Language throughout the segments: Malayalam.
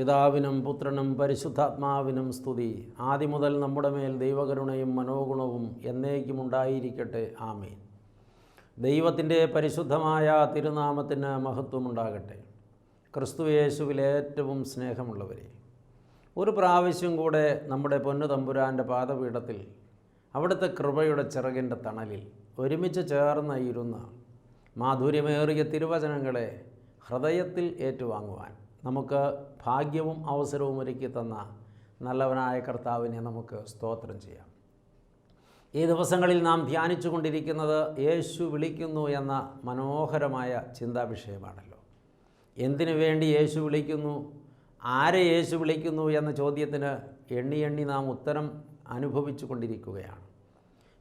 പിതാവിനും പുത്രനും പരിശുദ്ധാത്മാവിനും സ്തുതി. ആദിമുതൽ നമ്മുടെ മേൽ ദൈവകരുണയും മനോഗുണവും എന്നേക്കും ഉണ്ടായിരിക്കട്ടെ. ആമേൻ. ദൈവത്തിൻ്റെ പരിശുദ്ധമായ തിരുനാമത്തിന് മഹത്വമുണ്ടാകട്ടെ. ക്രിസ്തുയേശുവിൽ ഏറ്റവും സ്നേഹമുള്ളവരെ, ഒരു പ്രാവശ്യം കൂടെ നമ്മുടെ പൊന്നു തമ്പുരാൻ്റെ പാദപീഠത്തിൽ അവിടുത്തെ കൃപയുടെ ചിറകിൻ്റെ തണലിൽ ഒരുമിച്ച് ചേർന്ന് ഇരുന്ന മാധുര്യമേറിയ തിരുവചനങ്ങളെ ഹൃദയത്തിൽ ഏറ്റുവാങ്ങുവാൻ നമുക്ക് ഭാഗ്യവും അവസരവും ഒരുക്കി തന്ന നല്ലവനായ കർത്താവിനെ നമുക്ക് സ്തോത്രം ചെയ്യാം. ഈ ദിവസങ്ങളിൽ നാം ധ്യാനിച്ചു കൊണ്ടിരിക്കുന്നത് യേശു വിളിക്കുന്നു എന്ന മനോഹരമായ ചിന്താവിഷയമാണല്ലോ. എന്തിനു വേണ്ടി യേശു വിളിക്കുന്നു, ആരെ യേശു വിളിക്കുന്നു എന്ന ചോദ്യത്തിന് എണ്ണി നാം ഉത്തരം അനുഭവിച്ചു കൊണ്ടിരിക്കുകയാണ്.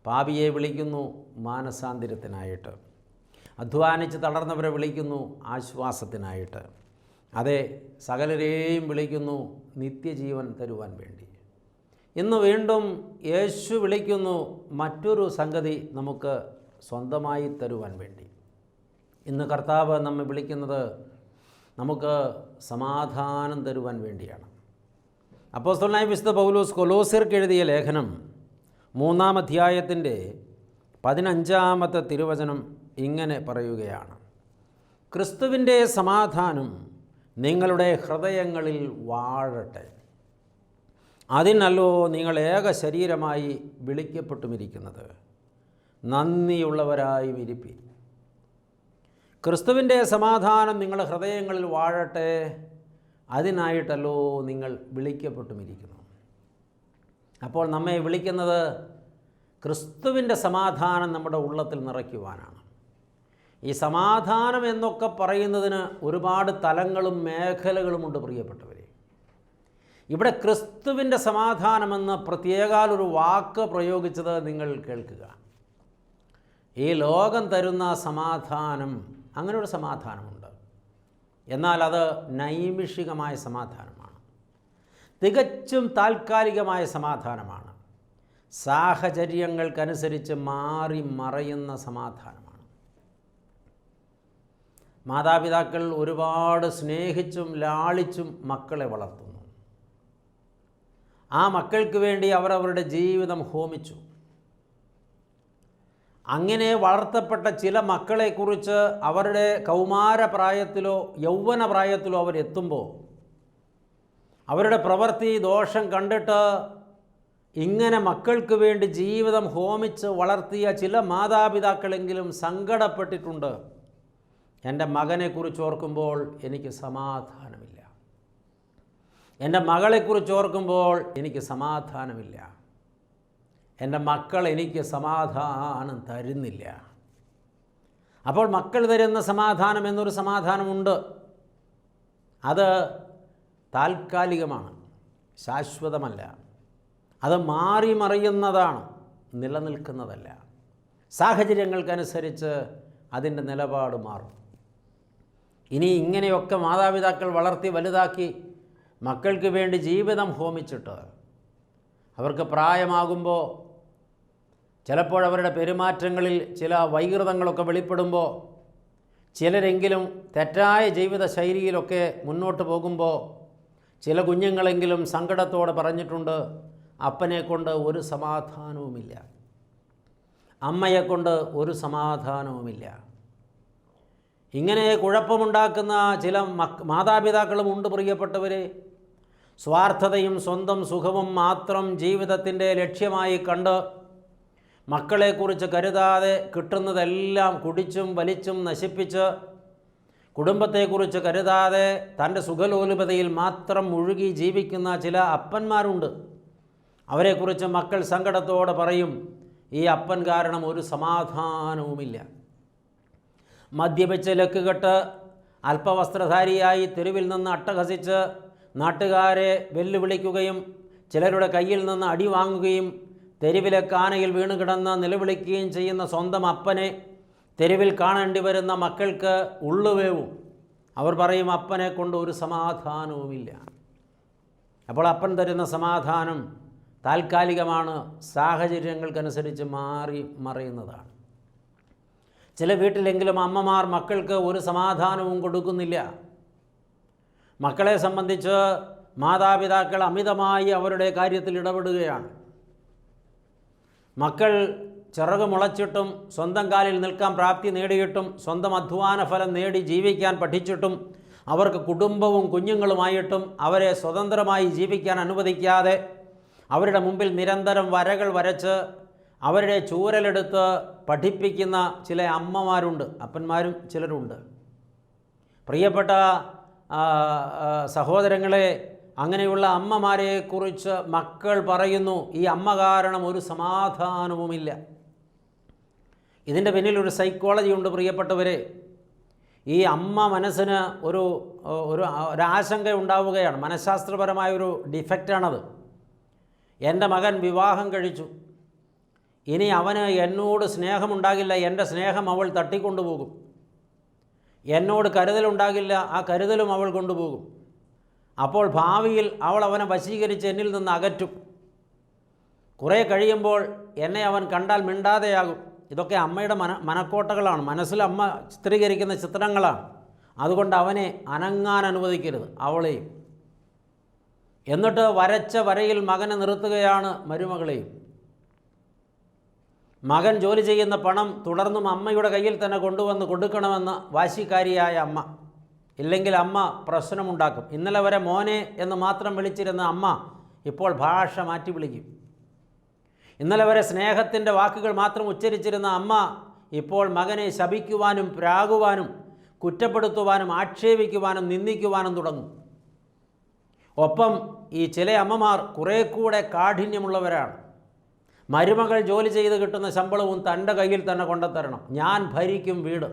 പാപിയെ വിളിക്കുന്നു മാനസാന്തരത്തിനായിട്ട്, അധ്വാനിച്ച് തളർന്നവരെ വിളിക്കുന്നു ആശ്വാസത്തിനായിട്ട്, അതെ, സകലരെയും വിളിക്കുന്നു നിത്യജീവൻ തരുവാൻ വേണ്ടി. ഇന്ന് വീണ്ടും യേശു വിളിക്കുന്നു മറ്റൊരു സംഗതി നമുക്ക് സ്വന്തമായി തരുവാൻ വേണ്ടി. ഇന്ന് കർത്താവ് നമ്മെ വിളിക്കുന്നത് നമുക്ക് സമാധാനം തരുവാൻ വേണ്ടിയാണ്. അപ്പോസ്തലനായ വിശുദ്ധ പൗലോസ് കൊലോസ്യർക്ക് എഴുതിയ ലേഖനം 3-ാം അധ്യായത്തിൻ്റെ 15-ാമത്തെ തിരുവചനം ഇങ്ങനെ പറയുകയാണ്: ക്രിസ്തുവിൻ്റെ സമാധാനം നിങ്ങളുടെ ഹൃദയങ്ങളിൽ വാഴട്ടെ. അതിനല്ലോ നിങ്ങൾ ഏക ശരീരമായി വിളിക്കപ്പെട്ടുമിരിക്കുന്നത്. നന്ദിയുള്ളവരായും ഇരിപ്പിൻ. ക്രിസ്തുവിൻ്റെ സമാധാനം നിങ്ങളുടെ ഹൃദയങ്ങളിൽ വാഴട്ടെ, അതിനായിട്ടല്ലോ നിങ്ങൾ വിളിക്കപ്പെട്ടുമിരിക്കുന്നു. അപ്പോൾ നമ്മെ വിളിക്കുന്നത് ക്രിസ്തുവിൻ്റെ സമാധാനം നമ്മുടെ ഉള്ളത്തിൽ നിറയ്ക്കുവാനാണ്. ഈ സമാധാനം എന്നൊക്കെ പറയുന്നതിന് ഒരുപാട് തലങ്ങളും മേഖലകളുമുണ്ട് പ്രിയപ്പെട്ടവരെ. ഇവിടെ ക്രിസ്തുവിൻ്റെ സമാധാനമെന്ന് പ്രത്യേകാലൊരു വാക്ക് പ്രയോഗിച്ചത് നിങ്ങൾ കേൾക്കുക. ഈ ലോകം തരുന്ന സമാധാനം, അങ്ങനെയൊരു സമാധാനമുണ്ട്. എന്നാൽ അത് നൈമിഷികമായ സമാധാനമാണ്, തികച്ചും താൽക്കാലികമായ സമാധാനമാണ്, സാഹചര്യങ്ങൾക്കനുസരിച്ച് മാറി മറയുന്ന സമാധാനമാണ്. മാതാപിതാക്കൾ ഒരുപാട് സ്നേഹിച്ചും ലാളിച്ചും മക്കളെ വളർത്തുന്നു. ആ മക്കൾക്ക് വേണ്ടി അവരവരുടെ ജീവിതം ഹോമിച്ചു. അങ്ങനെ വളർത്തപ്പെട്ട ചില മക്കളെക്കുറിച്ച് അവരുടെ കൗമാരപ്രായത്തിലോ യൗവനപ്രായത്തിലോ അവരെത്തുമ്പോൾ അവരുടെ പ്രവൃത്തി ദോഷം കണ്ടിട്ട് ഇങ്ങനെ മക്കൾക്ക് വേണ്ടി ജീവിതം ഹോമിച്ച് വളർത്തിയ ചില മാതാപിതാക്കളെങ്കിലും സങ്കടപ്പെട്ടിട്ടുണ്ട്. എൻ്റെ മകനെക്കുറിച്ച് ഓർക്കുമ്പോൾ എനിക്ക് സമാധാനമില്ല, എൻ്റെ മകളെക്കുറിച്ച് ഓർക്കുമ്പോൾ എനിക്ക് സമാധാനമില്ല, എൻ്റെ മക്കൾ എനിക്ക് സമാധാനം തരുന്നില്ല. അപ്പോൾ മക്കൾ തരുന്ന സമാധാനം എന്നൊരു സമാധാനമുണ്ട്. അത് താൽക്കാലികമാണ്, ശാശ്വതമല്ല. അത് മാറി മറിയുന്നതാണ്, നിലനിൽക്കുന്നതല്ല. സാഹചര്യങ്ങൾക്കനുസരിച്ച് അതിൻ്റെ നിലപാട് മാറും. ഇനി ഇങ്ങനെയൊക്കെ മാതാപിതാക്കൾ വളർത്തി വലുതാക്കി മക്കൾക്ക് വേണ്ടി ജീവിതം ഹോമിച്ചിട്ട് അവർക്ക് പ്രായമാകുമ്പോൾ ചിലപ്പോഴവരുടെ പെരുമാറ്റങ്ങളിൽ ചില വൈകൃതങ്ങളൊക്കെ വെളിപ്പെടുമ്പോൾ ചിലരെങ്കിലും തെറ്റായ ജീവിത ശൈലിയിലൊക്കെ മുന്നോട്ട് പോകുമ്പോൾ ചില കുഞ്ഞുങ്ങളെങ്കിലും സങ്കടത്തോടെ പറഞ്ഞിട്ടുണ്ട്, അപ്പനെക്കൊണ്ട് ഒരു സമാധാനവുമില്ല, അമ്മയെക്കൊണ്ട് ഒരു സമാധാനവുമില്ല. ഇങ്ങനെ കുഴപ്പമുണ്ടാക്കുന്ന ചില മാതാപിതാക്കളുമുണ്ട് പ്രിയപ്പെട്ടവരെ. സ്വാർത്ഥതയും സ്വന്തം സുഖവും മാത്രം ജീവിതത്തിൻ്റെ ലക്ഷ്യമായി കണ്ട് മക്കളെക്കുറിച്ച് കരുതാതെ കിട്ടുന്നതെല്ലാം കുടിച്ചും വലിച്ചും നശിപ്പിച്ച് കുടുംബത്തെക്കുറിച്ച് കരുതാതെ തൻ്റെ സുഖലോലുപതയിൽ മാത്രം മുഴുകി ജീവിക്കുന്ന ചില അപ്പന്മാരുണ്ട്. അവരെക്കുറിച്ച് മക്കൾ സങ്കടത്തോടെ പറയും, ഈ അപ്പൻ കാരണം ഒരു സമാധാനവുമില്ല. മദ്യപിച്ച് ലക്കുകെട്ട് അല്പവസ്ത്രധാരിയായി തെരുവിൽ നിന്ന് അട്ടഹസിച്ച് നാട്ടുകാരെ വെല്ലുവിളിക്കുകയും ചിലരുടെ കയ്യിൽ നിന്ന് അടി വാങ്ങുകയും തെരുവിലെ കാനയിൽ വീണുകിടന്ന് നിലവിളിക്കുകയും ചെയ്യുന്ന സ്വന്തം അപ്പനെ തെരുവിൽ കാണേണ്ടി വരുന്ന മക്കൾക്ക് ഉള്ളുവേവും. അവർ പറയും, അപ്പനെ കൊണ്ട് ഒരു സമാധാനവുമില്ല. അപ്പോൾ അപ്പൻ തരുന്ന സമാധാനം താൽക്കാലികമാണ്, സാഹചര്യങ്ങൾക്കനുസരിച്ച് മാറി മറയുന്നതാണ്. ചില വീട്ടിലെങ്കിലും അമ്മമാർ മക്കൾക്ക് ഒരു സമാധാനവും കൊടുക്കുന്നില്ല. മക്കളെ സംബന്ധിച്ച് മാതാപിതാക്കൾ അമിതമായി അവരുടെ കാര്യത്തിൽ ഇടപെടുകയാണ്. മക്കൾ ചിറക് മുളച്ചിട്ടും സ്വന്തം കാലിൽ നിൽക്കാൻ പ്രാപ്തി നേടിയിട്ടും സ്വന്തം അധ്വാന ഫലം നേടി ജീവിക്കാൻ പഠിച്ചിട്ടും അവർക്ക് കുടുംബവും കുഞ്ഞുങ്ങളുമായിട്ടും അവരെ സ്വതന്ത്രമായി ജീവിക്കാൻ അനുവദിക്കാതെ അവരുടെ മുമ്പിൽ നിരന്തരം വരകൾ വരച്ച് അവരുടെ ചൂരലെടുത്ത് പഠിപ്പിക്കുന്ന ചില അമ്മമാരുണ്ട്, അപ്പന്മാരും ചിലരുണ്ട്. പ്രിയപ്പെട്ട സഹോദരങ്ങളെ, അങ്ങനെയുള്ള അമ്മമാരെക്കുറിച്ച് മക്കൾ പറയുന്നു, ഈ അമ്മ കാരണം ഒരു സമാധാനവുമില്ല. ഇതിൻ്റെ പിന്നിലൊരു സൈക്കോളജി ഉണ്ട് പ്രിയപ്പെട്ടവരെ. ഈ അമ്മ മനസ്സിന് ഒരാശങ്ക ഉണ്ടാവുകയാണ്. മനഃശാസ്ത്രപരമായൊരു ഡിഫക്റ്റാണത്. എൻ്റെ മകൻ വിവാഹം കഴിച്ചു, ഇനി അവന് എന്നോട് സ്നേഹമുണ്ടാകില്ല, എൻ്റെ സ്നേഹം അവൾ തട്ടിക്കൊണ്ടുപോകും. എന്നോട് കരുതലുണ്ടാകില്ല, ആ കരുതലും അവൾ കൊണ്ടുപോകും. അപ്പോൾ ഭാവിയിൽ അവൾ അവനെ വശീകരിച്ച് എന്നിൽ നിന്ന് അകറ്റും. കുറേ കഴിയുമ്പോൾ എന്നെ അവൻ കണ്ടാൽ മിണ്ടാതെയാകും. ഇതൊക്കെ അമ്മയുടെ മനക്കോട്ടകളാണ്, മനസ്സിൽ അമ്മ ചിത്രീകരിക്കുന്ന ചിത്രങ്ങളാണ്. അതുകൊണ്ട് അവനെ അനങ്ങാൻ അനുവദിക്കരുത്, അവളെയും. എന്നിട്ട് വരച്ച വരയിൽ മകനെ നിർത്തുകയാണ് മരുമകളെയും. മകൻ ജോലി ചെയ്യുന്ന പണം തുടർന്നും അമ്മയുടെ കയ്യിൽ തന്നെ കൊണ്ടുവന്ന് കൊടുക്കണമെന്ന് വാശിക്കാരിയായ അമ്മ. ഇല്ലെങ്കിൽ അമ്മ പ്രശ്നമുണ്ടാക്കും. ഇന്നലെ വരെ മോനെ എന്ന് മാത്രം വിളിച്ചിരുന്ന അമ്മ ഇപ്പോൾ ഭാഷ മാറ്റി വിളിക്കും. ഇന്നലെ വരെ സ്നേഹത്തിൻ്റെ വാക്കുകൾ മാത്രം ഉച്ചരിച്ചിരുന്ന അമ്മ ഇപ്പോൾ മകനെ ശപിക്കുവാനും പ്രാകുവാനും കുറ്റപ്പെടുത്തുവാനും ആക്ഷേപിക്കുവാനും നിന്ദിക്കുവാനും തുടങ്ങും. ഒപ്പം ഈ ചില അമ്മമാർ കുറേ കൂടെ കാഠിന്യമുള്ളവരാണ്. മരുമകൾ ജോലി ചെയ്ത് കിട്ടുന്ന ശമ്പളവും തൻ്റെ കയ്യിൽ തന്നെ കൊണ്ടുത്തരണം, ഞാൻ ഭരിക്കും വീട്.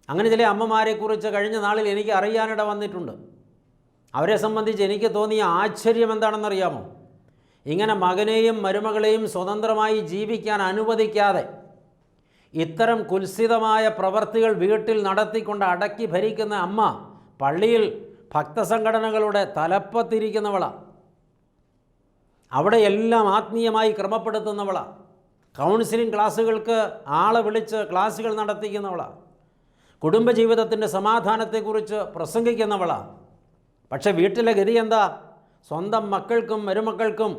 അങ്ങനെ ചില അമ്മമാരെക്കുറിച്ച് കഴിഞ്ഞ നാളിൽ എനിക്ക് അറിയാനിട വന്നിട്ടുണ്ട്. അവരെ സംബന്ധിച്ച് എനിക്ക് തോന്നിയ ആശ്ചര്യം എന്താണെന്നറിയാമോ? ഇങ്ങനെ മകനെയും മരുമകളെയും സ്വതന്ത്രമായി ജീവിക്കാൻ അനുവദിക്കാതെ ഇത്തരം കുൽസിതമായ പ്രവർത്തികൾ വീട്ടിൽ നടത്തിക്കൊണ്ട് അടക്കി ഭരിക്കുന്ന അമ്മ പള്ളിയിൽ ഭക്തസംഘടനകളുടെ തലപ്പത്തിരിക്കുന്നവളാണ്. അവിടെ എല്ലാം ആത്മീയമായി ക്രമപ്പെടുത്തുന്നവളാണ്. കൗൺസിലിംഗ് ക്ലാസ്സുകൾക്ക് ആളെ വിളിച്ച് ക്ലാസ്സുകൾ നടത്തിക്കുന്നവളാണ്. കുടുംബജീവിതത്തിൻ്റെ സമാധാനത്തെക്കുറിച്ച് പ്രസംഗിക്കുന്നവളാണ്. പക്ഷേ വീട്ടിലെ ഗതി എന്താ? സ്വന്തം മക്കൾക്കും മരുമക്കൾക്കും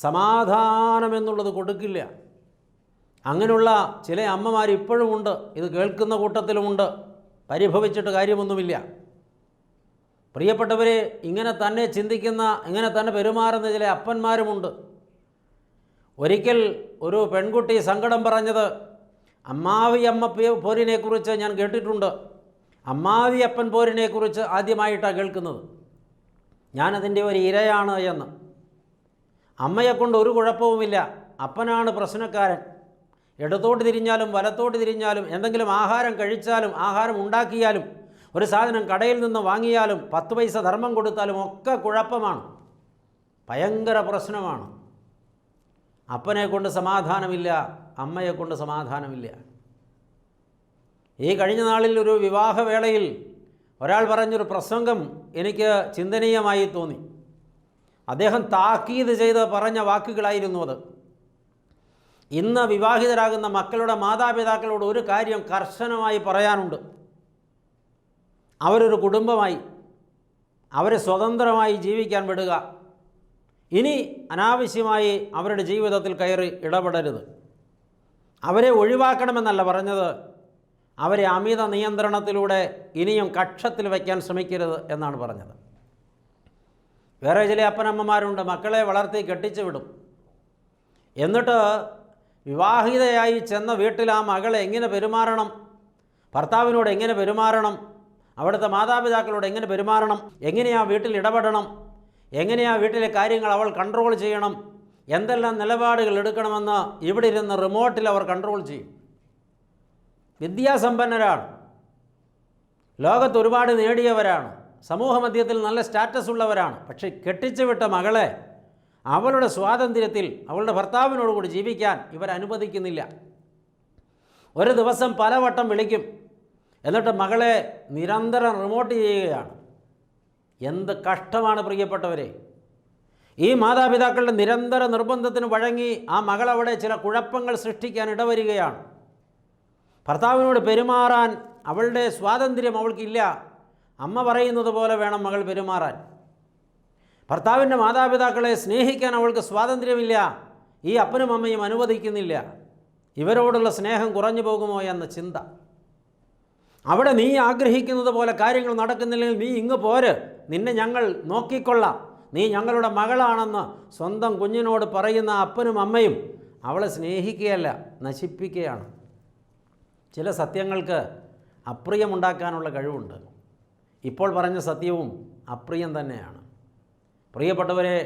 സമാധാനമെന്നുള്ളത് കൊടുക്കില്ല. അങ്ങനെയുള്ള ചില അമ്മമാർ ഇപ്പോഴും ഉണ്ട്, ഇത് കേൾക്കുന്ന കൂട്ടത്തിലുമുണ്ട്. പരിഭവിച്ചിട്ട് കാര്യമൊന്നുമില്ല. പ്രിയപ്പെട്ടവരെ, ഇങ്ങനെ തന്നെ ചിന്തിക്കുന്ന, ഇങ്ങനെ തന്നെ പെരുമാറുന്ന ചില അപ്പന്മാരുമുണ്ട്. ഒരിക്കൽ ഒരു പെൺകുട്ടി സങ്കടം പറഞ്ഞത്, അമ്മാവി അമ്മ പോരിനെക്കുറിച്ച് ഞാൻ കേട്ടിട്ടുണ്ട്, അമ്മാവി അപ്പൻ പോരിനെക്കുറിച്ച് ആദ്യമായിട്ടാണ് കേൾക്കുന്നത്, ഞാനതിൻ്റെ ഒരു ഇരയാണ് എന്ന്. അമ്മയെക്കൊണ്ട് ഒരു കുഴപ്പവുമില്ല, അപ്പനാണ് പ്രശ്നക്കാരൻ. ഇടത്തോട്ട് തിരിഞ്ഞാലും വലത്തോട്ട് തിരിഞ്ഞാലും എന്തെങ്കിലും ആഹാരം കഴിച്ചാലും ആഹാരം ഉണ്ടാക്കിയാലും ഒരു സാധനം കടയിൽ നിന്ന് വാങ്ങിയാലും 10 പൈസ ധർമ്മം കൊടുത്താലും ഒക്കെ കുഴപ്പമാണ്, ഭയങ്കര പ്രശ്നമാണ്. അപ്പനെക്കൊണ്ട് സമാധാനമില്ല, അമ്മയെക്കൊണ്ട് സമാധാനമില്ല. ഈ കഴിഞ്ഞ നാളിൽ ഒരു വിവാഹവേളയിൽ ഒരാൾ പറഞ്ഞൊരു പ്രസംഗം എനിക്ക് ചിന്തനീയമായി തോന്നി. അദ്ദേഹം താക്കീത് ചെയ്ത് പറഞ്ഞ വാക്കുകളായിരുന്നു അത്. ഇന്ന് വിവാഹിതരാകുന്ന മക്കളുടെ മാതാപിതാക്കളോട് ഒരു കാര്യം കർശനമായി പറയാനുണ്ട്. അവരൊരു കുടുംബമായി അവരെ സ്വതന്ത്രമായി ജീവിക്കാൻ വിടുക. ഇനി അനാവശ്യമായി അവരുടെ ജീവിതത്തിൽ കയറി ഇടപെടരുത്. അവരെ ഒഴിവാക്കണമെന്നല്ല പറഞ്ഞത്, അവരെ അമിത നിയന്ത്രണത്തിലൂടെ ഇനിയും കക്ഷത്തിൽ വയ്ക്കാൻ ശ്രമിക്കരുത് എന്നാണ് പറഞ്ഞത്. വേറെ ചില അപ്പനമ്മമാരുണ്ട്, മക്കളെ വളർത്തി കെട്ടിച്ചു വിടും. എന്നിട്ട് വിവാഹിതയായി ചെന്ന വീട്ടിൽ ആ മകളെ എങ്ങനെ പെരുമാറണം, ഭർത്താവിനോട് എങ്ങനെ പെരുമാറണം, അവിടുത്തെ മാതാപിതാക്കളോട് എങ്ങനെ പെരുമാറണം, എങ്ങനെയാ വീട്ടിൽ ഇടപെടണം, എങ്ങനെയാ വീട്ടിലെ കാര്യങ്ങൾ അവൾ കൺട്രോൾ ചെയ്യണം, എന്തെല്ലാം നിലപാടുകൾ എടുക്കണമെന്ന് ഇവിടെ ഇരുന്ന് റിമോട്ടിൽ അവർ കൺട്രോൾ ചെയ്യും. വിദ്യാസമ്പന്നരാണ്, ലോകത്ത് ഒരുപാട് നേടിയവരാണ്, സമൂഹ മധ്യത്തിൽ നല്ല സ്റ്റാറ്റസ് ഉള്ളവരാണ്. പക്ഷേ കെട്ടിച്ചു വിട്ട മകളെ അവളുടെ സ്വാതന്ത്ര്യത്തിൽ അവളുടെ ഭർത്താവിനോടുകൂടി ജീവിക്കാൻ ഇവരനുവദിക്കുന്നില്ല. ഒരു ദിവസം പലവട്ടം വിളിക്കും, എന്നിട്ട് മകളെ നിരന്തരം റിമോട്ട് ചെയ്യുകയാണ്. എന്ത് കഷ്ടമാണ് പ്രിയപ്പെട്ടവരെ! ഈ മാതാപിതാക്കളുടെ നിരന്തര നിർബന്ധത്തിന് വഴങ്ങി ആ മകളവിടെ ചില കുഴപ്പങ്ങൾ സൃഷ്ടിക്കാൻ ഇടവരികയാണ്. ഭർത്താവിനോട് പെരുമാറാൻ അവളുടെ സ്വാതന്ത്ര്യം അവൾക്കില്ല. അമ്മ പറയുന്നത് പോലെ വേണം മകൾ പെരുമാറാൻ. ഭർത്താവിൻ്റെ മാതാപിതാക്കളെ സ്നേഹിക്കാൻ അവൾക്ക് സ്വാതന്ത്ര്യമില്ല. ഈ അപ്പനും അമ്മയും അനുവദിക്കുന്നില്ല. ഇവരോടുള്ള സ്നേഹം കുറഞ്ഞു പോകുമോ എന്ന ചിന്ത. അവിടെ നീ ആഗ്രഹിക്കുന്നത് പോലെ കാര്യങ്ങൾ നടക്കുന്നില്ലെങ്കിൽ നീ ഇങ്ങ് പോര്, നിന്നെ ഞങ്ങൾ നോക്കിക്കൊള്ളാം, നീ ഞങ്ങളുടെ മകളാണെന്ന് സ്വന്തം കുഞ്ഞിനോട് പറയുന്ന അപ്പനും അമ്മയും അവളെ സ്നേഹിക്കുകയല്ല, നശിപ്പിക്കുകയാണ്. ചില സത്യങ്ങൾക്ക് അപ്രിയമുണ്ടാക്കാനുള്ള കഴിവുണ്ട്. ഇപ്പോൾ പറഞ്ഞ സത്യവും അപ്രിയം തന്നെയാണ്. പ്രിയപ്പെട്ടവരെ,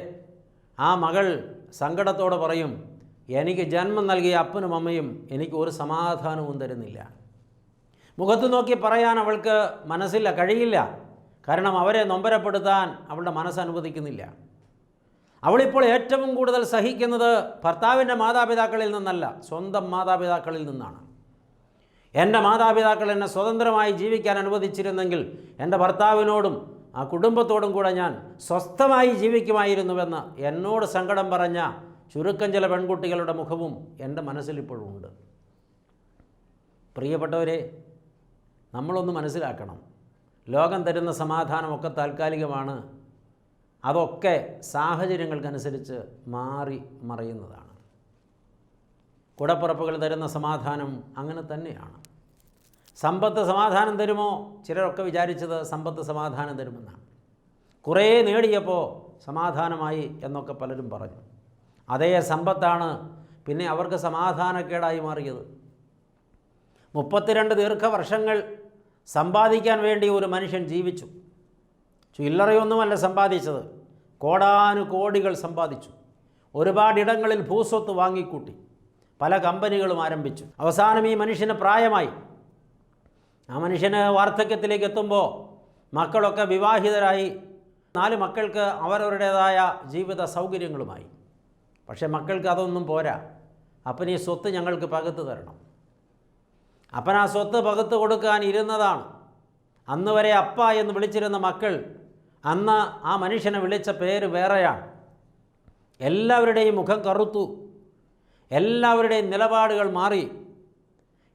ആ മകൾ സങ്കടത്തോടെ പറയും, എനിക്ക് ജന്മം നൽകിയ അപ്പനും അമ്മയും എനിക്ക് ഒരു സമാധാനവും തരുന്നില്ല. മുഖത്ത് നോക്കി പറയാൻ അവൾക്ക് മനസ്സില്ല, കഴിയില്ല. കാരണം അവരെ നൊമ്പരപ്പെടുത്താൻ അവളുടെ മനസ്സ് അനുവദിക്കുന്നില്ല. അവളിപ്പോൾ ഏറ്റവും കൂടുതൽ സഹിക്കുന്നത് ഭർത്താവിൻ്റെ മാതാപിതാക്കളിൽ നിന്നല്ല, സ്വന്തം മാതാപിതാക്കളിൽ നിന്നാണ്. എൻ്റെ മാതാപിതാക്കൾ എന്നെ സ്വതന്ത്രമായി ജീവിക്കാൻ അനുവദിച്ചിരുന്നെങ്കിൽ എൻ്റെ ഭർത്താവിനോടും ആ കുടുംബത്തോടും കൂടെ ഞാൻ സ്വസ്ഥമായി ജീവിക്കുമായിരുന്നുവെന്ന് എന്നോട് സങ്കടം പറഞ്ഞ ചുരുക്കം ചില പെൺകുട്ടികളുടെ മുഖവും എൻ്റെ മനസ്സിലിപ്പോഴും ഉണ്ട്. പ്രിയപ്പെട്ടവരെ, നമ്മളൊന്ന് മനസ്സിലാക്കണം, ലോകം തരുന്ന സമാധാനമൊക്കെ താൽക്കാലികമാണ്. അതൊക്കെ സാഹചര്യങ്ങൾക്കനുസരിച്ച് മാറി മറയുന്നതാണ്. കൂടപ്പിറപ്പുകൾ തരുന്ന സമാധാനം അങ്ങനെ തന്നെയാണ്. സമ്പത്ത് സമാധാനം തരുമോ? ചിലരൊക്കെ വിചാരിച്ചത് സമ്പത്ത് സമാധാനം തരുമെന്നാണ്. കുറേ നേടിയപ്പോൾ സമാധാനമായി എന്നൊക്കെ പലരും പറഞ്ഞു. അതേ സമ്പത്താണ് പിന്നെ അവർക്ക് സമാധാനക്കേടായി മാറിയത്. 32 ദീർഘവർഷങ്ങൾ സമ്പാദിക്കാൻ വേണ്ടി ഒരു മനുഷ്യൻ ജീവിച്ചു. ചില്ലറയൊന്നുമല്ല സമ്പാദിച്ചത്, കോടാനുകോടികൾ സമ്പാദിച്ചു. ഒരുപാടിടങ്ങളിൽ ഭൂസ്വത്ത് വാങ്ങിക്കൂട്ടി, പല കമ്പനികളും ആരംഭിച്ചു. അവസാനം ഈ മനുഷ്യന് പ്രായമായി. ആ മനുഷ്യന് വാർദ്ധക്യത്തിലേക്ക് എത്തുമ്പോൾ മക്കളൊക്കെ വിവാഹിതരായി. 4 മക്കൾക്ക് അവരവരുടേതായ ജീവിത സൗകര്യങ്ങളുമായി. പക്ഷേ മക്കൾക്ക് അതൊന്നും പോരാ. അപ്പൻ ഈ സ്വത്ത് ഞങ്ങൾക്ക് പകുത്ത് തരണം. അപ്പൻ ആ സ്വത്ത് പകുത്ത് കൊടുക്കാൻ ഇരുന്നതാണ്. അന്ന് വരെ അപ്പ എന്ന് വിളിച്ചിരുന്ന മക്കൾ അന്ന് ആ മനുഷ്യനെ വിളിച്ച പേര് വേറെയാണ്. എല്ലാവരുടെയും മുഖം കറുത്തു, എല്ലാവരുടെയും നിലപാടുകൾ മാറി.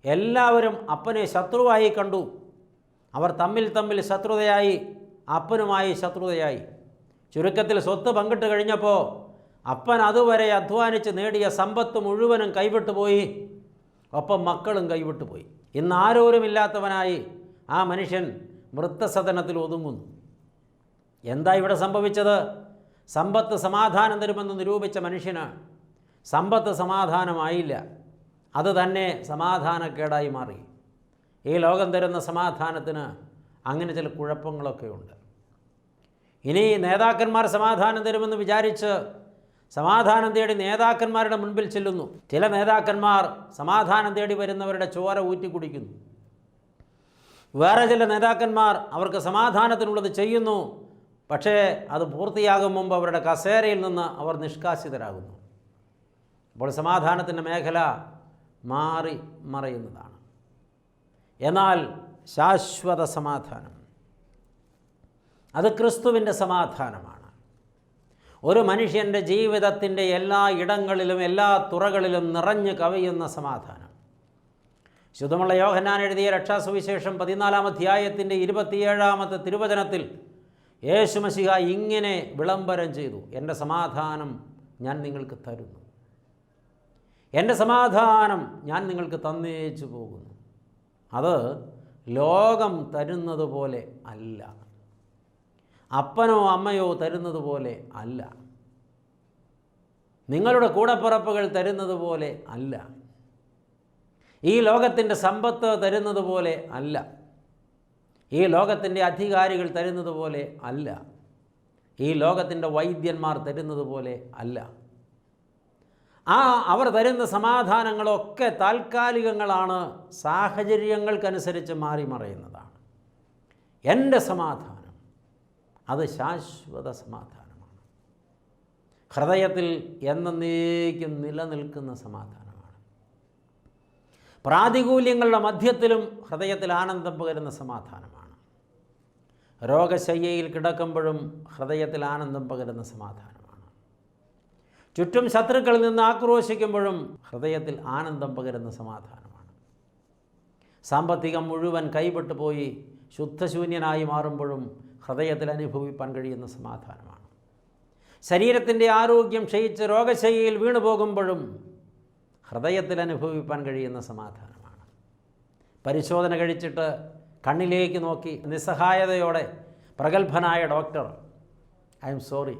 എല്ലാവരും അപ്പനെ ശത്രുവായി കണ്ടു. അവർ തമ്മിൽ ശത്രുതയായി, അപ്പനുമായി ശത്രുതയായി. ചുരുക്കത്തിൽ സ്വത്ത് പങ്കിട്ട് കഴിഞ്ഞപ്പോൾ അപ്പൻ അതുവരെ അധ്വാനിച്ച് നേടിയ സമ്പത്ത് മുഴുവനും കൈവിട്ടുപോയി. ഒപ്പം മക്കളും കൈവിട്ടുപോയി. ഇന്ന് ആരോരുമില്ലാത്തവനായി ആ മനുഷ്യൻ വൃദ്ധസദനത്തിൽ ഒതുങ്ങുന്നു. എന്താ ഇവിടെ സംഭവിച്ചത്? സമ്പത്ത് സമാധാനം തരുമെന്ന് നിരൂപിച്ച മനുഷ്യന് സമ്പത്ത് സമാധാനമായില്ല, അത് തന്നെ സമാധാനക്കേടായി മാറി. ഈ ലോകം തരുന്ന സമാധാനത്തിന് അങ്ങനെ ചില കുഴപ്പങ്ങളൊക്കെ ഉണ്ട്. ഇനി നേതാക്കന്മാർ സമാധാനം തരുമെന്ന് വിചാരിച്ച് സമാധാനം തേടി നേതാക്കന്മാരുടെ മുൻപിൽ ചെല്ലുന്നു. ചില നേതാക്കന്മാർ സമാധാനം തേടി വരുന്നവരുടെ ചോര ഊറ്റി കുടിക്കുന്നു. വേറെ ചില നേതാക്കന്മാർ അവർക്ക് സമാധാനത്തിനുള്ളത് ചെയ്യുന്നു. പക്ഷേ അത് പൂർത്തിയാകും മുമ്പ് അവരുടെ കസേരയിൽ നിന്ന് അവർ നിഷ്കാസിതരാകുന്നു. അപ്പോൾ സമാധാനത്തിൻ്റെ മേഖല മാറി മറയുന്നതാണ്. എന്നാൽ ശാശ്വത സമാധാനം അത് ക്രിസ്തുവിൻ്റെ സമാധാനമാണ്. ഒരു മനുഷ്യൻ്റെ ജീവിതത്തിൻ്റെ എല്ലാ ഇടങ്ങളിലും എല്ലാ തുറകളിലും നിറഞ്ഞു കവിയുന്ന സമാധാനം. ശുദ്ധമുള്ള യോഹന്നാൻ എഴുതിയ രക്ഷാസുവിശേഷം 14-ാം അധ്യായത്തിൻ്റെ 27-ാമത്തെ തിരുവചനത്തിൽ യേശു മശിഹ ഇങ്ങനെ വിളംബരം ചെയ്തു: എൻ്റെ സമാധാനം ഞാൻ നിങ്ങൾക്ക് തരുന്നു, എൻ്റെ സമാധാനം ഞാൻ നിങ്ങൾക്ക് തന്നേച്ചു പോകുന്നു. അത് ലോകം തരുന്നത് പോലെ അല്ല, അപ്പനോ അമ്മയോ തരുന്നത് പോലെ അല്ല, നിങ്ങളുടെ കൂടപ്പിറപ്പുകൾ തരുന്നത് പോലെ അല്ല, ഈ ലോകത്തിൻ്റെ സമ്പത്ത് തരുന്നത് പോലെ അല്ല, ഈ ലോകത്തിൻ്റെ അധികാരികൾ തരുന്നത് പോലെ അല്ല, ഈ ലോകത്തിൻ്റെ വൈദ്യന്മാർ തരുന്നത് പോലെ അല്ല. അവർ തരുന്ന സമാധാനങ്ങളൊക്കെ താൽക്കാലികങ്ങളാണ്, സാഹചര്യങ്ങൾക്കനുസരിച്ച് മാറി മറയുന്നതാണ്. എൻ്റെ സമാധാനം അത് ശാശ്വത സമാധാനമാണ്, ഹൃദയത്തിൽ എന്നേക്കും നിലനിൽക്കുന്ന സമാധാനമാണ്. പ്രാതികൂല്യങ്ങളുടെ മധ്യത്തിലും ഹൃദയത്തിൽ ആനന്ദം പകരുന്ന സമാധാനമാണ്. രോഗശയ്യയിൽ കിടക്കുമ്പോഴും ഹൃദയത്തിൽ ആനന്ദം പകരുന്ന സമാധാനമാണ്. ചുറ്റും ശത്രുക്കളിൽ നിന്ന് ആക്രോശിക്കുമ്പോഴും ഹൃദയത്തിൽ ആനന്ദം പകരുന്ന സമാധാനമാണ്. സാമ്പത്തികം മുഴുവൻ കൈവിട്ടു പോയി ശുദ്ധശൂന്യനായി മാറുമ്പോഴും ഹൃദയത്തിൽ അനുഭവിപ്പാൻ കഴിയുന്ന സമാധാനമാണ്. ശരീരത്തിൻ്റെ ആരോഗ്യം ക്ഷയിച്ച് രോഗശയ്യയിൽ വീണു പോകുമ്പോഴും ഹൃദയത്തിൽ അനുഭവിപ്പാൻ കഴിയുന്ന സമാധാനമാണ്. പരിശോധന കഴിച്ചിട്ട് കണ്ണിലേക്ക് നോക്കി നിസ്സഹായതയോടെ പ്രഗത്ഭനായ doctor, I am sorry,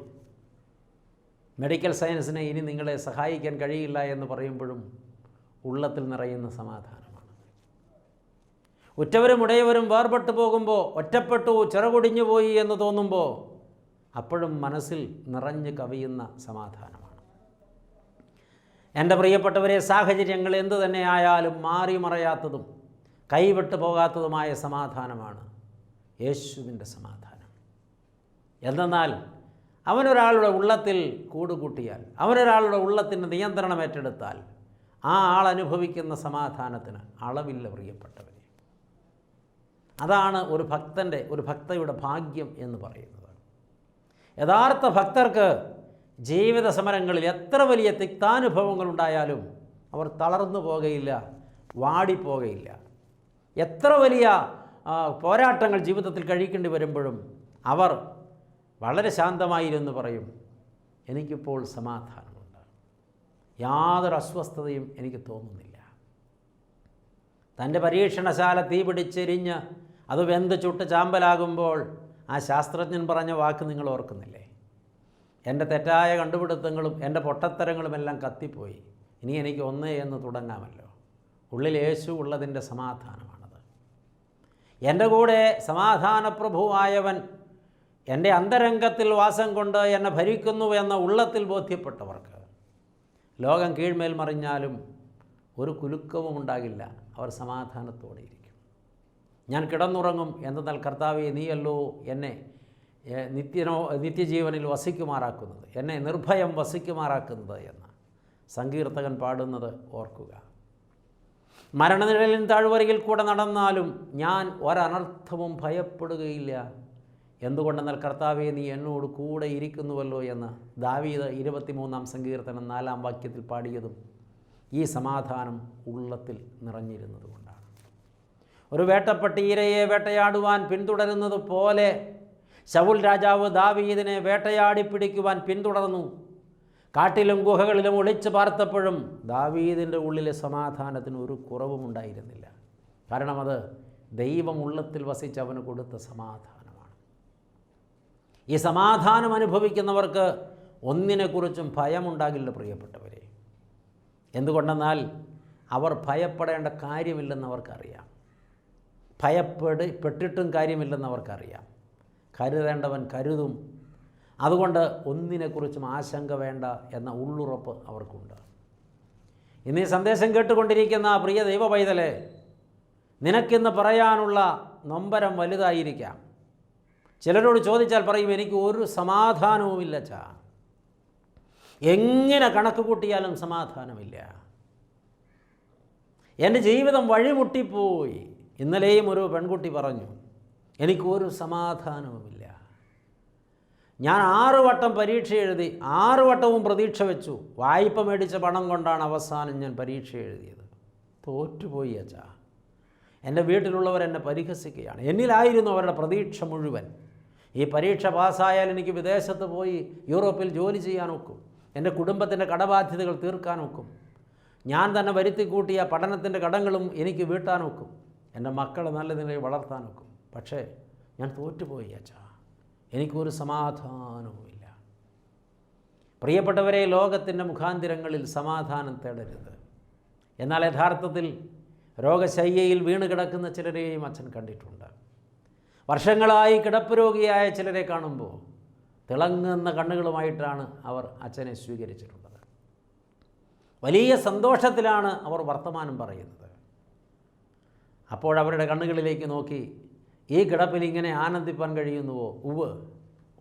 medical സയൻസിനെ ഇനി നിങ്ങളെ സഹായിക്കാൻ കഴിയില്ല എന്ന് പറയുമ്പോഴും ഉള്ളത്തിൽ നിറയുന്ന സമാധാനമാണ്. ഉറ്റവരും ഉടയവരും വേർപെട്ടു പോകുമ്പോൾ, ഒറ്റപ്പെട്ടു ചിറകൊടിഞ്ഞു പോയി എന്ന് തോന്നുമ്പോൾ അപ്പോഴും മനസ്സിൽ നിറഞ്ഞു കവിയുന്ന സമാധാനമാണ്. എൻ്റെ പ്രിയപ്പെട്ടവരെ, സാഹചര്യങ്ങൾ എന്തു തന്നെയായാലും മാറി മറയാത്തതും കൈവിട്ടു പോകാത്തതുമായ സമാധാനമാണ് യേശുവിൻ്റെ സമാധാനം. എന്തെന്നാൽ അവനൊരാളുടെ ഉള്ളത്തിൽ കൂടുകൂട്ടിയാൽ, അവനൊരാളുടെ ഉള്ളത്തിൻ്റെ നിയന്ത്രണം ഏറ്റെടുത്താൽ ആ ആൾ അനുഭവിക്കുന്ന സമാധാനത്തിന് അളവില്ല പ്രിയപ്പെട്ടവരെ. അതാണ് ഒരു ഭക്തയുടെ ഭാഗ്യം എന്ന് പറയുന്നത്. യഥാർത്ഥ ഭക്തർക്ക് ജീവിത സമരങ്ങളിൽ എത്ര വലിയ തിക്താനുഭവങ്ങളുണ്ടായാലും അവർ തളർന്നു പോകയില്ല, വാടിപ്പോകയില്ല. എത്ര വലിയ പോരാട്ടങ്ങൾ ജീവിതത്തിൽ കഴിക്കേണ്ടി വരുമ്പോഴും അവർ വളരെ ശാന്തമായിരുന്നു പറയും, എനിക്കിപ്പോൾ സമാധാനമുണ്ട്, യാതൊരു അസ്വസ്ഥതയും എനിക്ക് തോന്നുന്നില്ല. തൻ്റെ പരീക്ഷണശാല തീ പിടിച്ചെരിഞ്ഞ് അത് വെന്ത് ചുട്ട് ചാമ്പലാകുമ്പോൾ ആ ശാസ്ത്രജ്ഞൻ പറഞ്ഞ വാക്ക് നിങ്ങൾ ഓർക്കുന്നില്ലേ? എൻ്റെ തെറ്റായ കണ്ടുപിടുത്തങ്ങളും എൻ്റെ പൊട്ടത്തരങ്ങളുമെല്ലാം കത്തിപ്പോയി, ഇനി എനിക്ക് ഒന്നേ എന്ന് തുടങ്ങാമല്ലോ. ഉള്ളിൽ യേശു ഉള്ളതിൻ്റെ സമാധാനമാണത്. എൻ്റെ കൂടെ സമാധാനപ്രഭുവായവൻ എൻ്റെ അന്തരംഗത്തിൽ വാസം കൊണ്ട് എന്നെ ഭരിക്കുന്നു എന്ന ഉള്ളത്തിൽ ബോധ്യപ്പെട്ടവർക്ക് ലോകം കീഴ്മേൽ മറിഞ്ഞാലും ഒരു കുലുക്കവും ഉണ്ടാകില്ല. അവർ സമാധാനത്തോടെ ഇരിക്കും. ഞാൻ കിടന്നുറങ്ങും, എന്തെന്നാൽ കർത്താവേ നീയല്ലോ എന്നെ നിത്യജീവനിൽ വസിക്കുമാറാക്കുന്നത്, എന്നെ നിർഭയം വസിക്കുമാറാക്കുന്നത് എന്ന് സങ്കീർത്തകൻ പാടുന്നത് ഓർക്കുക. മരണനിഴലിൻ താഴ്വരയിൽ കൂടെ നടന്നാലും ഞാൻ ഒരനർത്ഥവും ഭയപ്പെടുകയില്ല. എന്തുകൊണ്ടെന്നാൽ കർത്താവേ നീ എന്നോട് കൂടെ ഇരിക്കുന്നുവല്ലോ എന്ന് ദാവീദ് 23-ാം സങ്കീർത്തനം 4-ാം വാക്യത്തിൽ പാടിയതും ഈ സമാധാനം ഉള്ളത്തിൽ നിറഞ്ഞിരുന്നത് കൊണ്ടാണ്. ഒരു വേട്ടപ്പട്ടി ഇരയെ വേട്ടയാടുവാൻ പിന്തുടരുന്നത് പോലെ ശൗൽ രാജാവ് ദാവീദിനെ വേട്ടയാടി പിടിക്കുവാൻ പിന്തുടർന്നു. കാട്ടിലും ഗുഹകളിലും ഒളിച്ചു പാർത്തപ്പോഴും ദാവീദിൻ്റെ ഉള്ളിലെ സമാധാനത്തിന് ഒരു കുറവും ഉണ്ടായിരുന്നില്ല. കാരണം അത് ദൈവം ഉള്ളത്തിൽ വസിച്ച് അവന് കൊടുത്ത സമാധാനമാണ്. ഈ സമാധാനം അനുഭവിക്കുന്നവർക്ക് ഒന്നിനെക്കുറിച്ചും ഭയമുണ്ടാകില്ല പ്രിയപ്പെട്ടവരെ. എന്തുകൊണ്ടെന്നാൽ അവർ ഭയപ്പെടേണ്ട കാര്യമില്ലെന്ന് അവർക്കറിയാം. ഭയപ്പെട്ടിട്ടും കാര്യമില്ലെന്ന് അവർക്കറിയാം. കരുതേണ്ടവൻ കരുതും. അതുകൊണ്ട് ഒന്നിനെക്കുറിച്ചും ആശങ്ക വേണ്ട എന്ന ഉള്ളുറപ്പ് അവർക്കുണ്ട്. ഇന്ന് ഈ സന്ദേശം കേട്ടുകൊണ്ടിരിക്കുന്ന പ്രിയ ദൈവ പൈതലേ, നിനക്കിന്ന് പറയാനുള്ള നൊമ്പരം വലുതായിരിക്കാം. ചിലരോട് ചോദിച്ചാൽ പറയും, എനിക്ക് ഒരു സമാധാനവുമില്ല ചാ, എങ്ങനെ കണക്ക് കൂട്ടിയാലും സമാധാനമില്ല, എൻ്റെ ജീവിതം വഴിമുട്ടിപ്പോയി. ഇന്നലെയും ഒരു പെൺകുട്ടി പറഞ്ഞു, എനിക്കൊരു സമാധാനവുമില്ല. ഞാൻ 6 വട്ടം പരീക്ഷ എഴുതി, 6 വട്ടവും പ്രതീക്ഷ വെച്ചു. വായ്പ മേടിച്ച പണം കൊണ്ടാണ് അവസാനം ഞാൻ പരീക്ഷ എഴുതിയത്. തോറ്റുപോയി അച്ഛാ. എൻ്റെ വീട്ടിലുള്ളവർ എന്നെ പരിഹസിക്കുകയാണ്. എന്നിലായിരുന്നു അവരുടെ പ്രതീക്ഷ മുഴുവൻ. ഈ പരീക്ഷ പാസ്സായാൽ എനിക്ക് വിദേശത്ത് പോയി യൂറോപ്പിൽ ജോലി ചെയ്യാനൊക്കും, എൻ്റെ കുടുംബത്തിൻ്റെ കടബാധ്യതകൾ തീർക്കാനൊക്കും, ഞാൻ തന്നെ വരുത്തിക്കൂട്ടിയ പഠനത്തിൻ്റെ കടങ്ങളും എനിക്ക് വീട്ടാനൊക്കും, എൻ്റെ മക്കളെ നല്ല നിലയിൽ വളർത്താനൊക്കും. പക്ഷേ ഞാൻ തോറ്റുപോയി അച്ഛാ, എനിക്കൊരു സമാധാനവുമില്ല. പ്രിയപ്പെട്ടവരെ, ലോകത്തിൻ്റെ മുഖാന്തിരങ്ങളിൽ സമാധാനം തേടരുത്. എന്നാൽ യഥാർത്ഥത്തിൽ രോഗശയ്യയിൽ വീണ് കിടക്കുന്ന ചിലരെയും അച്ഛൻ കണ്ടിട്ടുണ്ട്. വർഷങ്ങളായി കിടപ്പ് രോഗിയായ ചിലരെ കാണുമ്പോൾ തിളങ്ങുന്ന കണ്ണുകളുമായിട്ടാണ് അവർ അച്ഛനെ സ്വീകരിച്ചിട്ടുള്ളത്. വലിയ സന്തോഷത്തിലാണ് അവർ വർത്തമാനം പറയുന്നത്. അപ്പോഴവരുടെ കണ്ണുകളിലേക്ക് നോക്കി, ഈ കിടപ്പിൽ ഇങ്ങനെ ആനന്ദിപ്പാൻ കഴിയുന്നുവോ? ഉവ്വ്,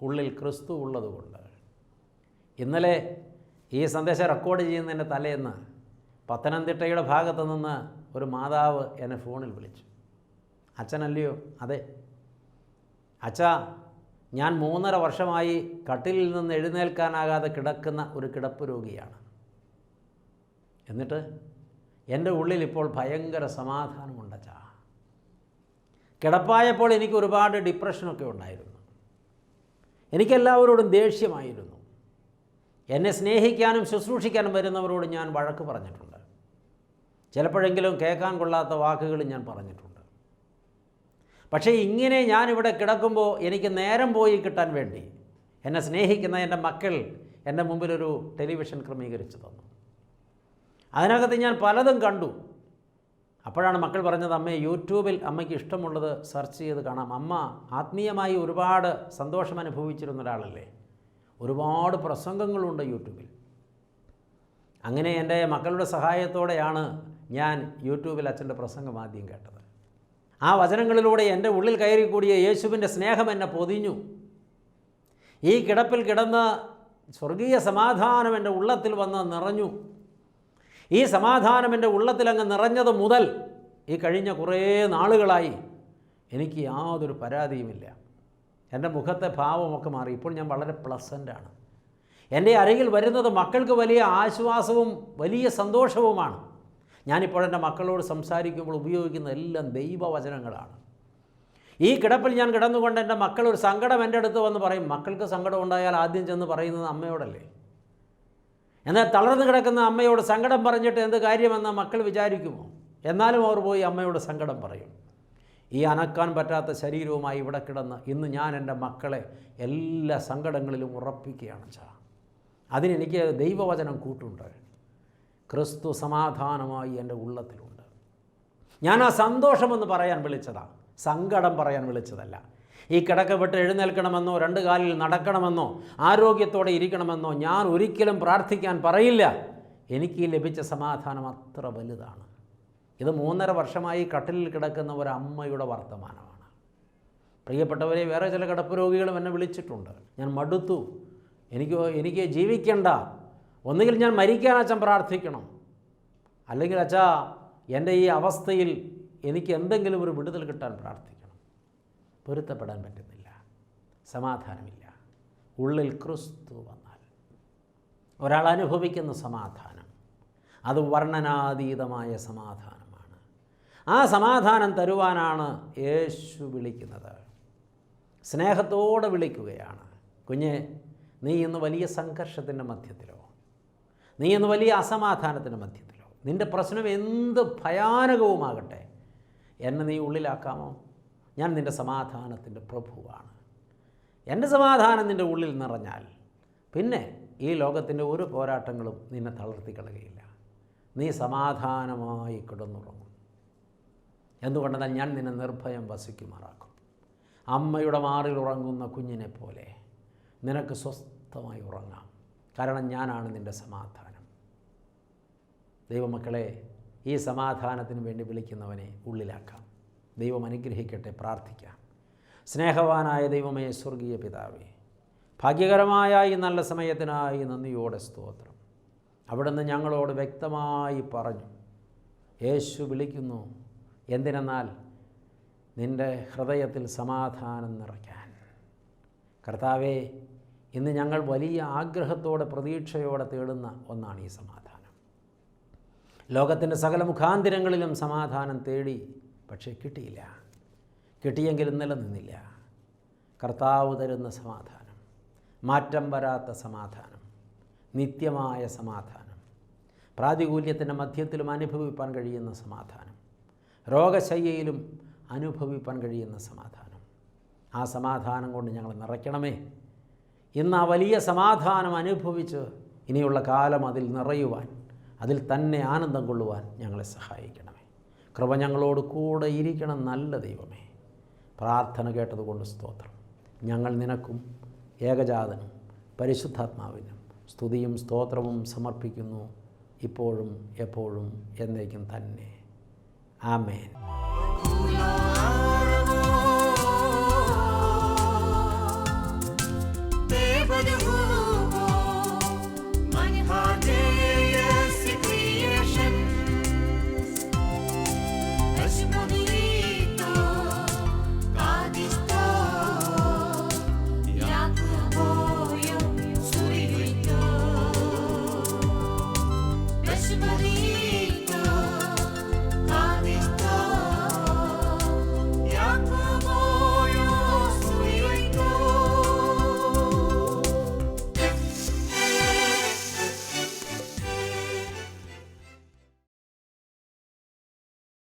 ഉള്ളിൽ ക്രിസ്തു ഉള്ളതുകൊണ്ട്. ഇന്നലെ ഈ സന്ദേശം റെക്കോർഡ് ചെയ്യുന്നതിൻ്റെ തലേന്ന് പത്തനംതിട്ടയുടെ ഭാഗത്ത് നിന്ന് ഒരു മാതാവ് എന്നെ ഫോണിൽ വിളിച്ചു. അച്ഛനല്ലയോ? അതെ അച്ഛാ, ഞാൻ 3.5 വർഷമായി കട്ടിലിൽ നിന്ന് എഴുന്നേൽക്കാനാകാതെ കിടക്കുന്ന ഒരു കിടപ്പ് രോഗിയാണ്. എന്നിട്ട് എൻ്റെ ഉള്ളിൽ ഇപ്പോൾ ഭയങ്കര സമാധാനമുണ്ട് അച്ഛാ. കിടപ്പായപ്പോൾ എനിക്ക് ഒരുപാട് ഡിപ്രഷനൊക്കെ ഉണ്ടായിരുന്നു. എനിക്കെല്ലാവരോടും ദേഷ്യമായിരുന്നു. എന്നെ സ്നേഹിക്കാനും ശുശ്രൂഷിക്കാനും വരുന്നവരോട് ഞാൻ വഴക്ക് പറഞ്ഞിട്ടുണ്ട്. ചിലപ്പോഴെങ്കിലും കേൾക്കാൻ കൊള്ളാത്ത വാക്കുകൾ ഞാൻ പറഞ്ഞിട്ടുണ്ട്. പക്ഷേ ഇങ്ങനെ ഞാനിവിടെ കിടക്കുമ്പോൾ എനിക്ക് നേരം പോയി കിട്ടാൻ വേണ്ടി എന്നെ സ്നേഹിക്കുന്ന എൻ്റെ മക്കൾ എൻ്റെ മുമ്പിലൊരു ടെലിവിഷൻ ക്രമീകരിച്ചു തന്നു. അതിനകത്ത് ഞാൻ പലതും കണ്ടു. അപ്പോഴാണ് മക്കൾ പറഞ്ഞത്, അമ്മേ, യൂട്യൂബിൽ അമ്മയ്ക്ക് ഇഷ്ടമുള്ളത് സെർച്ച് ചെയ്ത് കാണാം. അമ്മ ആത്മീയമായി ഒരുപാട് സന്തോഷം അനുഭവിച്ചിരുന്ന ഒരാളല്ലേ, ഒരുപാട് പ്രസംഗങ്ങളുണ്ട് യൂട്യൂബിൽ. അങ്ങനെ എൻ്റെ മക്കളുടെ സഹായത്തോടെയാണ് ഞാൻ യൂട്യൂബിൽ അച്ഛൻ്റെ പ്രസംഗം ആദ്യം കേട്ടത്. ആ വചനങ്ങളിലൂടെ എൻ്റെ ഉള്ളിൽ കയറിക്കൂടിയ യേശുവിൻ്റെ സ്നേഹം എന്നെ പൊതിഞ്ഞു. ഈ കിടപ്പിൽ കിടന്ന് സ്വർഗീയ സമാധാനം എൻ്റെ ഉള്ളത്തിൽ വന്ന് നിറഞ്ഞു. ഈ സമാധാനം എൻ്റെ ഉള്ളത്തിൽ അങ്ങ് നിറഞ്ഞത് മുതൽ ഈ കഴിഞ്ഞ കുറേ നാളുകളായി എനിക്ക് യാതൊരു പരാതിയുമില്ല. എൻ്റെ മുഖത്തെ ഭാവമൊക്കെ മാറി. ഇപ്പോൾ ഞാൻ വളരെ പ്ലസൻ്റാണ്. എൻ്റെ അരികിൽ വരുന്നത് മക്കൾക്ക് വലിയ ആശ്വാസവും വലിയ സന്തോഷവുമാണ്. ഞാനിപ്പോൾ എൻ്റെ മക്കളോട് സംസാരിക്കുമ്പോൾ ഉപയോഗിക്കുന്ന എല്ലാം ദൈവവചനങ്ങളാണ്. ഈ കിടപ്പിൽ ഞാൻ കിടന്നുകൊണ്ട് എൻ്റെ മക്കൾ ഒരു സങ്കടം എൻ്റെ അടുത്ത് വന്ന് പറയും. മക്കൾക്ക് സങ്കടം ഉണ്ടായാൽ ആദ്യം ചെന്ന് പറയുന്നത് അമ്മയോടല്ലേ. എന്നാൽ തളർന്നു കിടക്കുന്ന അമ്മയോട് സങ്കടം പറഞ്ഞിട്ട് എന്ത് കാര്യമെന്ന് മക്കൾ വിചാരിക്കുമോ? എന്നാലും അവർ പോയി അമ്മയോട് സങ്കടം പറയും. ഈ അനക്കാൻ പറ്റാത്ത ശരീരവുമായി ഇവിടെ കിടന്ന് ഇന്ന് ഞാൻ എൻ്റെ മക്കളെ എല്ലാ സങ്കടങ്ങളിലും ഉറപ്പിക്കുകയാണ്. അതിനെനിക്ക് ദൈവവചനം കൂട്ടുണ്ട്. ക്രിസ്തു സമാധാനമായി എൻ്റെ ഉള്ളത്തിലുണ്ട്. ഞാൻ ആ സന്തോഷമെന്ന് പറയാൻ വിളിച്ചതാണ്, സങ്കടം പറയാൻ വിളിച്ചതല്ല. ഈ കിടക്ക വിട്ട് എഴുന്നേൽക്കണമെന്നോ 2 കാലിൽ നടക്കണമെന്നോ ആരോഗ്യത്തോടെ ഇരിക്കണമെന്നോ ഞാൻ ഒരിക്കലും പ്രാർത്ഥിക്കാൻ പറയില്ല. എനിക്ക് ലഭിച്ച സമാധാനം അത്ര വലുതാണ്. ഇത് 3.5 വർഷമായി കട്ടിലിൽ കിടക്കുന്ന ഒരമ്മയുടെ വർത്തമാനമാണ്. പ്രിയപ്പെട്ടവരെ, വേറെ ചില കിടപ്പ് രോഗികളും എന്നെ വിളിച്ചിട്ടുണ്ട്. ഞാൻ മടുത്തു, എനിക്ക് ജീവിക്കണ്ട, ഒന്നുകിൽ ഞാൻ മരിക്കാൻ അച്ഛൻ പ്രാർത്ഥിക്കണം, അല്ലെങ്കിൽ അച്ഛാ എൻ്റെ ഈ അവസ്ഥയിൽ എനിക്ക് എന്തെങ്കിലും ഒരു വിടുതൽ കിട്ടാൻ പ്രാർത്ഥിക്കണം. പൊരുത്തപ്പെടാൻ പറ്റുന്നില്ല, സമാധാനമില്ല. ഉള്ളിൽ ക്രിസ്തു വന്നാൽ ഒരാൾ അനുഭവിക്കുന്ന സമാധാനം അത് വർണ്ണനാതീതമായ സമാധാനമാണ്. ആ സമാധാനം തരുവാനാണ് യേശു വിളിക്കുന്നത്. സ്നേഹത്തോടെ വിളിക്കുകയാണ്. കുഞ്ഞെ, നീ ഇന്ന് വലിയ സംഘർഷത്തിൻ്റെ മധ്യത്തിലോ, നീ ഇന്ന് വലിയ അസമാധാനത്തിൻ്റെ മധ്യത്തിലോ, നിൻ്റെ പ്രശ്നം എന്ത് ഭയാനകവുമാകട്ടെ, എന്നെ നീ ഉള്ളിലാക്കാമോ? ഞാൻ നിൻ്റെ സമാധാനത്തിൻ്റെ പ്രഭുവാണ്. എൻ്റെ സമാധാനം നിൻ്റെ ഉള്ളിൽ നിറഞ്ഞാൽ പിന്നെ ഈ ലോകത്തിൻ്റെ ഒരു പോരാട്ടങ്ങളും നിന്നെ തളർത്തിക്കളയുകയില്ല. നീ സമാധാനമായി കിടന്നുറങ്ങും. എന്തുകൊണ്ടെന്നാൽ ഞാൻ നിന്നെ നിർഭയം വസിക്കുമാറാക്കും. അമ്മയുടെ മാറിൽ ഉറങ്ങുന്ന കുഞ്ഞിനെ പോലെ നിനക്ക് സ്വസ്ഥമായി ഉറങ്ങാം. കാരണം ഞാനാണ് നിൻ്റെ സമാധാനം. ദൈവമക്കളെ, ഈ സമാധാനത്തിന് വേണ്ടി വിളിക്കുന്നവനെ ഉള്ളിലാക്കാം. ദൈവം അനുഗ്രഹിക്കട്ടെ. പ്രാർത്ഥിക്കാം. സ്നേഹവാനായ ദൈവമേ, സ്വർഗീയ പിതാവേ, ഭാഗ്യകരമായ ഈ നല്ല സമയത്തിനായി നന്ദിയോടെ സ്തോത്രം. അവിടുന്ന് ഞങ്ങളോട് വ്യക്തമായി പറഞ്ഞു, യേശു വിളിക്കുന്നു. എന്തിനെന്നാൽ നിൻ്റെ ഹൃദയത്തിൽ സമാധാനം നിറയ്ക്കാൻ. കർത്താവേ, ഇന്ന് ഞങ്ങൾ വലിയ ആഗ്രഹത്തോടെ പ്രതീക്ഷയോടെ തേടുന്ന ഒന്നാണ് ഈ സമാധാനം. ലോകത്തിൻ്റെ സകല മുഖാന്തിരങ്ങളിലും സമാധാനം തേടി, പക്ഷേ കിട്ടിയില്ല. കിട്ടിയെങ്കിലും നിലനിന്നില്ല. കർത്താവ് തരുന്ന സമാധാനം, മാറ്റം വരാത്ത സമാധാനം, നിത്യമായ സമാധാനം, പ്രാതികൂല്യത്തിൻ്റെ മധ്യത്തിലും അനുഭവിപ്പാൻ കഴിയുന്ന സമാധാനം, രോഗശയ്യയിലും അനുഭവിപ്പാൻ കഴിയുന്ന സമാധാനം. ആ സമാധാനം കൊണ്ട് ഞങ്ങൾ നിറയ്ക്കണമേ. ഇന്ന് ആ വലിയ സമാധാനം അനുഭവിച്ച് ഇനിയുള്ള കാലം അതിൽ നിറയുവാൻ, അതിൽ തന്നെ ആനന്ദം കൊള്ളുവാൻ ഞങ്ങളെ സഹായിക്കണമേ. കൃപ ഞങ്ങളോട് കൂടെ ഇരിക്കണം. നല്ല ദൈവമേ, പ്രാർത്ഥന കേട്ടതുകൊണ്ട് സ്തോത്രം. ഞങ്ങൾ നിനക്കും ഏകജാതനും പരിശുദ്ധാത്മാവിനും സ്തുതിയും സ്തോത്രവും സമർപ്പിക്കുന്നു, ഇപ്പോഴും എപ്പോഴും എന്നേക്കും തന്നെ. ആമേൻ.